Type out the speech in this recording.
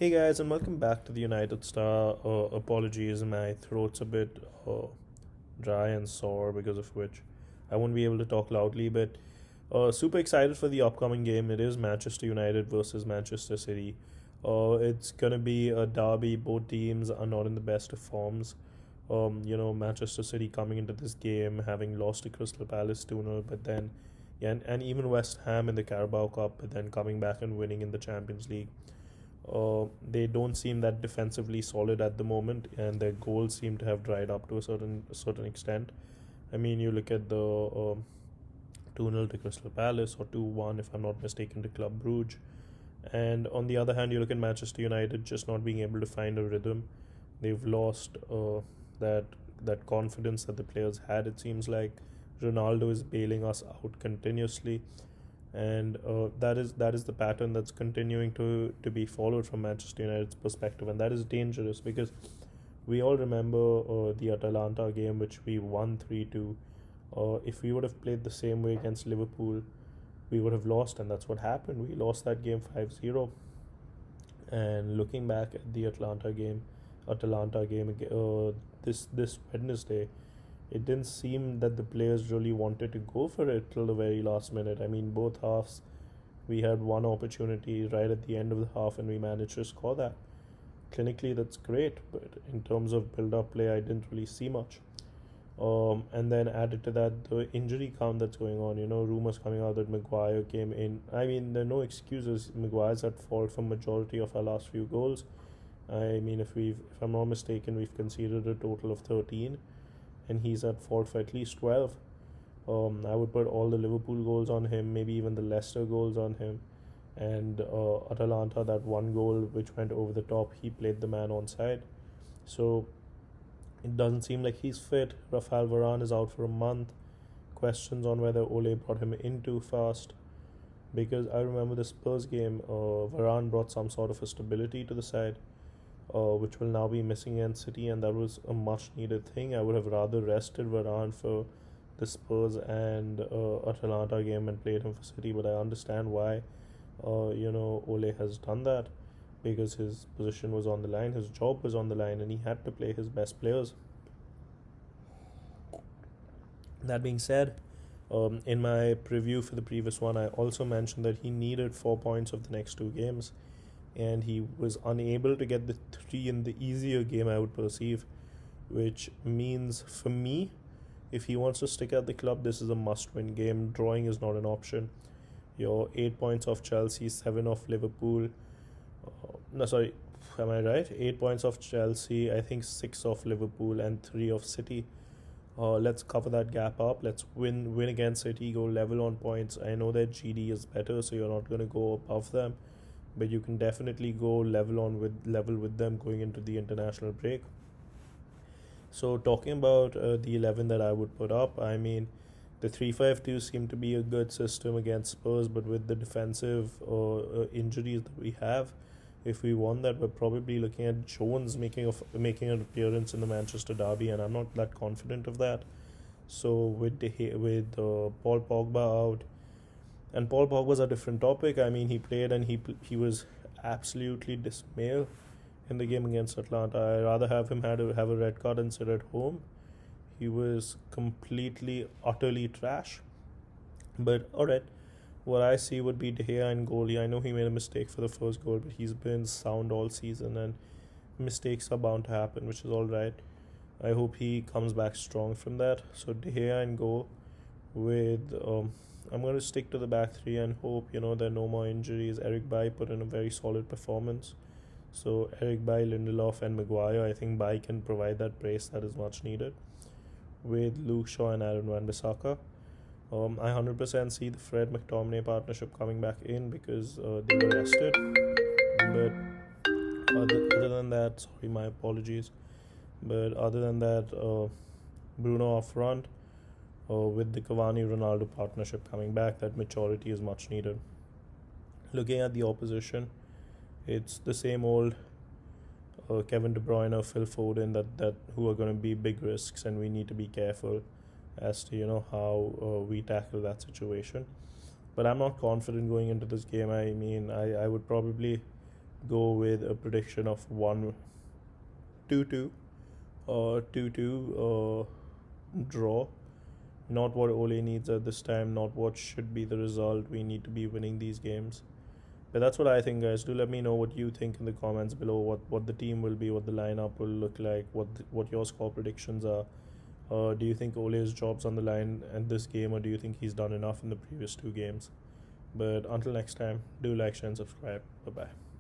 Hey guys, and welcome back to the United Star. Apologies, my throat's a bit dry and sore, because of which I won't be able to talk loudly. But super excited for the upcoming game. It is Manchester United versus Manchester City. It's gonna be a derby. Both teams are not in the best of forms. Manchester City coming into this game having lost to Crystal Palace 2-0, but then, yeah, and even West Ham in the Carabao Cup, but then coming back and winning in the Champions League. They don't seem that defensively solid at the moment, and their goals seem to have dried up to a certain extent. I mean, you look at the 2-0 to Crystal Palace, or 2-1, if I'm not mistaken, to Club Brugge. And on the other hand, you look at Manchester United just not being able to find a rhythm. They've lost that that confidence that the players had. It seems like Ronaldo is bailing us out continuously, and that is the pattern that's continuing to be followed from Manchester United's perspective, and that is dangerous because we all remember the Atalanta game, which we won 3-2. If we would have played the same way against Liverpool, we would have lost, and that's what happened. We lost that game 5-0. And looking back at the Atalanta game this Wednesday, it didn't seem that the players really wanted to go for it till the very last minute. I mean, both halves, we had one opportunity right at the end of the half, and we managed to score that. Clinically, that's great, but in terms of build-up play, I didn't really see much. And then added to that, the injury count that's going on. Rumors coming out that Maguire came in. I mean, there are no excuses. Maguire's at fault for majority of our last few goals. I mean, if I'm not mistaken, we've conceded a total of 13, and he's at fault for at least 12. I would put all the Liverpool goals on him, maybe even the Leicester goals on him. And Atalanta, that one goal which went over the top, he played the man on side. So it doesn't seem like he's fit. Rafael Varane is out for a month. Questions on whether Ole brought him in too fast. Because I remember the Spurs game, Varane brought some sort of a stability to the side, which will now be missing against City, and that was a much needed thing. I would have rather rested Varane for the Spurs and Atalanta game and played him for City, but I understand why Ole has done that, because his position was on the line, his job was on the line, and he had to play his best players. That being said, in my preview for the previous one, I also mentioned that he needed 4 points of the next two games, and he was unable to get the three in the easier game, I would perceive, which means for me, if he wants to stick at the club, this is a must win game. Drawing is not an option. Your 8 points off Chelsea, seven off Liverpool. No, sorry, am I right? 8 points off Chelsea, I think six off Liverpool, and three off City. Let's cover that gap up. Let's win against City, go level on points. I know that GD is better, so you're not going to go above them, but you can definitely go level with them going into the international break. So talking about the 11 that I would put up, I mean, the 3-5-2 seemed to be a good system against Spurs, but with the defensive injuries that we have, if we won that, we're probably looking at Jones making an appearance in the Manchester derby, and I'm not that confident of that. So with Paul Pogba out, and Paul Pogba's a different topic. I mean, he played, and he was absolutely dismal in the game against Atlanta. I rather have him have a red card and sit at home. He was completely, utterly trash. But alright, what I see would be De Gea and goalie. I know he made a mistake for the first goal, but he's been sound all season, and mistakes are bound to happen, which is alright. I hope he comes back strong from that. So De Gea and goal with I'm going to stick to the back three and hope there are no more injuries. Eric Bailly put in a very solid performance. So Eric Bailly, Lindelof, and Maguire. I think Bailly can provide that brace that is much needed, with Luke Shaw and Aaron Wan-Bissaka. I 100% see the Fred McTominay partnership coming back in because they were rested. But other than that, sorry, my apologies. But other than that, Bruno up front, with the Cavani Ronaldo partnership coming back, that maturity is much needed. Looking at the opposition, it's the same old Kevin De Bruyne, Phil Foden, that who are going to be big risks, and we need to be careful as to how we tackle that situation. But I'm not confident going into this game. I mean, I would probably go with a prediction of 1-2-2 or 2-2 draw. Not what Ole needs at this time, not what should be the result. We need to be winning these games. But that's what I think, guys. Do let me know what you think in the comments below. What the team will be, what the lineup will look like, what your score predictions are. Do you think Ole's job's on the line at this game, or do you think he's done enough in the previous two games? But until next time, do like, share, and subscribe. Bye bye.